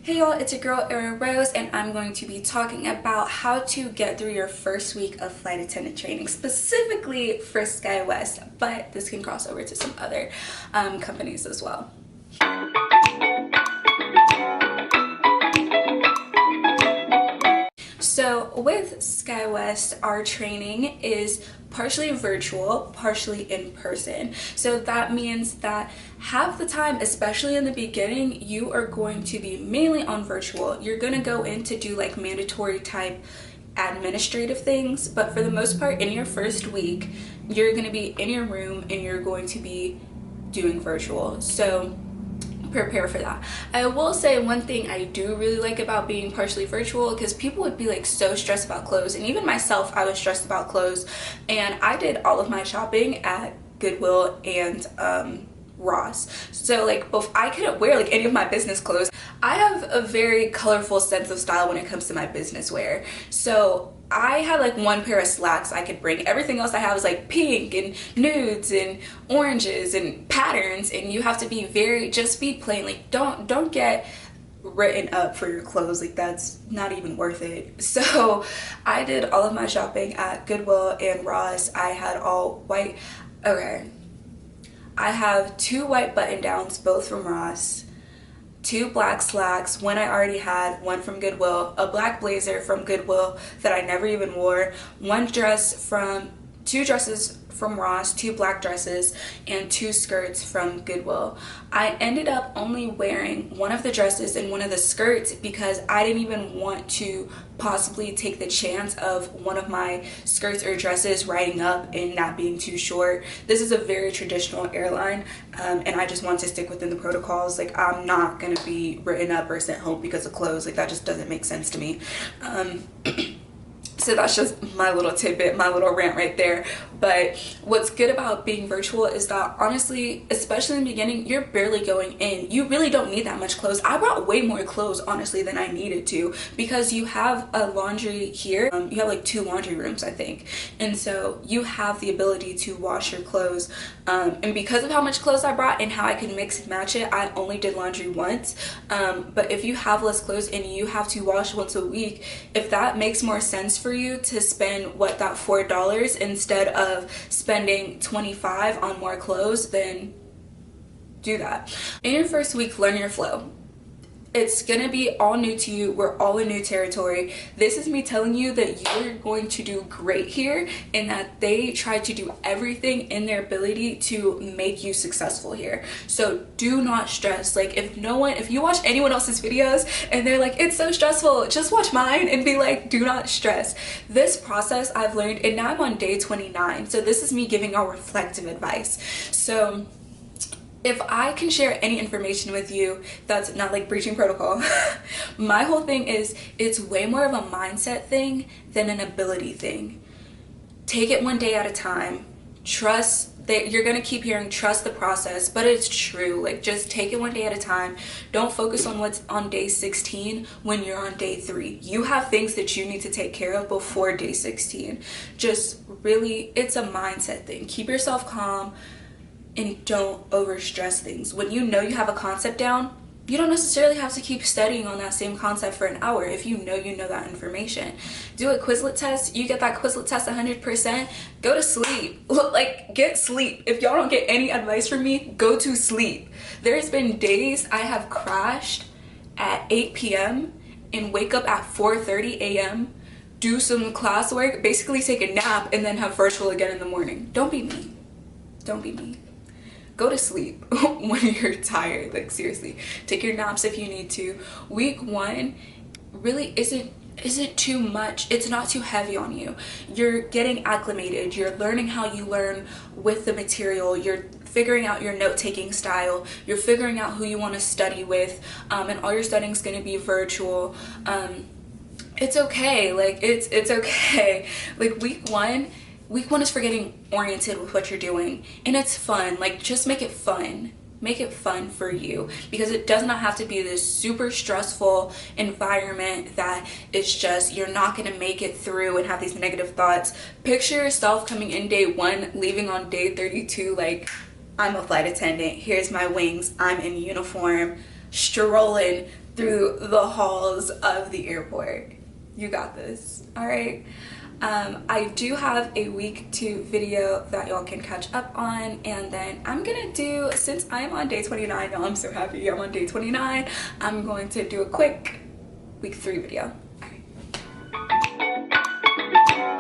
Hey y'all, it's your girl Erin Rose, and I'm going to be talking about how to get through your first week of flight attendant training, specifically for SkyWest, but this can cross over to some other companies as well. So with SkyWest, our training is partially virtual, partially in person. So that means that half the time, especially in the beginning, you are going to be mainly on virtual. You're going to go in to do like mandatory type administrative things, but for the most part, in your first week, you're going to be in your room and you're going to be doing virtual. So prepare for that. I will say one thing I do really like about being partially virtual, because people would be like so stressed about clothes, and even myself, I was stressed about clothes, and I did all of my shopping at Goodwill and Ross. So like both, I couldn't wear like any of my business clothes. I have a very colorful sense of style when it comes to my business wear. So I had like one pair of slacks I could bring. Everything else I have is like pink and nudes and oranges and patterns, and you have to be very, just be plain. Like don't get written up for your clothes. Like that's not even worth it. So I did all of my shopping at Goodwill and Ross. I had all white. Okay, I have 2 white button downs, both from Ross, 2 black slacks, one I already had, one from Goodwill, a black blazer from Goodwill that I never even wore, 2 dresses from Ross, 2 black dresses, and 2 skirts from Goodwill. I ended up only wearing one of the dresses and one of the skirts because I didn't even want to possibly take the chance of one of my skirts or dresses riding up and not being too short. This is a very traditional airline, and I just want to stick within the protocols. Like, I'm not gonna be written up or sent home because of clothes. Like, that just doesn't make sense to me. So that's just my little tidbit, my little rant right there. But what's good about being virtual is that honestly, especially in the beginning, you're barely going in. You really don't need that much clothes. I brought way more clothes, honestly, than I needed to, because you have a laundry here. You have like 2 laundry rooms, I think. And so you have the ability to wash your clothes. And because of how much clothes I brought and how I could mix and match it, I only did laundry once. But if you have less clothes and you have to wash once a week, if that makes more sense for you to spend that $4 instead of spending $25 on more clothes, then do that. In your first week, learn your flow. It's gonna be all new to you. We're all in new territory. This is me telling you that you're going to do great here, and that they try to do everything in their ability to make you successful here. So do not stress. Like, if you watch anyone else's videos and they're like, it's so stressful, just watch mine and be like, do not stress. This process I've learned, and now I'm on day 29. So this is me giving our reflective advice. So if I can share any information with you that's not like breaching protocol, my whole thing is it's way more of a mindset thing than an ability thing. Take it one day at a time. Trust that you're gonna keep hearing trust the process, but it's true. Like, just take it one day at a time. Don't focus on what's on day 16 when you're on day 3. You have things that you need to take care of before day 16. Just really, it's a mindset thing. Keep yourself calm and don't overstress things. When you know you have a concept down, you don't necessarily have to keep studying on that same concept for an hour if you know that information. Do a Quizlet test. You get that Quizlet test 100%, go to sleep. Like, get sleep. If y'all don't get any advice from me, go to sleep. There's been days I have crashed at 8 p.m. and wake up at 4:30 a.m., do some classwork, basically take a nap, and then have virtual again in the morning. Don't be me. Don't be me. Go to sleep when you're tired. Like, seriously, take your naps if you need to. Week 1 really isn't too much. It's not too heavy on you. You're getting acclimated. You're learning how you learn with the material. You're figuring out your note-taking style. You're figuring out who you want to study with, and all your studying is going to be virtual. It's okay. Like, it's okay. Like, week one is for getting oriented with what you're doing, and it's fun. Like, just make it fun. Make it fun for you, because it does not have to be this super stressful environment that it's just you're not going to make it through and have these negative thoughts. Picture yourself coming in day 1, leaving on day 32 like, I'm a flight attendant, here's my wings, I'm in uniform, strolling through the halls of the airport. You got this, all right? I do have a week 2 video that y'all can catch up on, and then I'm gonna do, since I'm on day 29, y'all, I'm so happy I'm on day 29, I'm going to do a quick week 3 video. All right.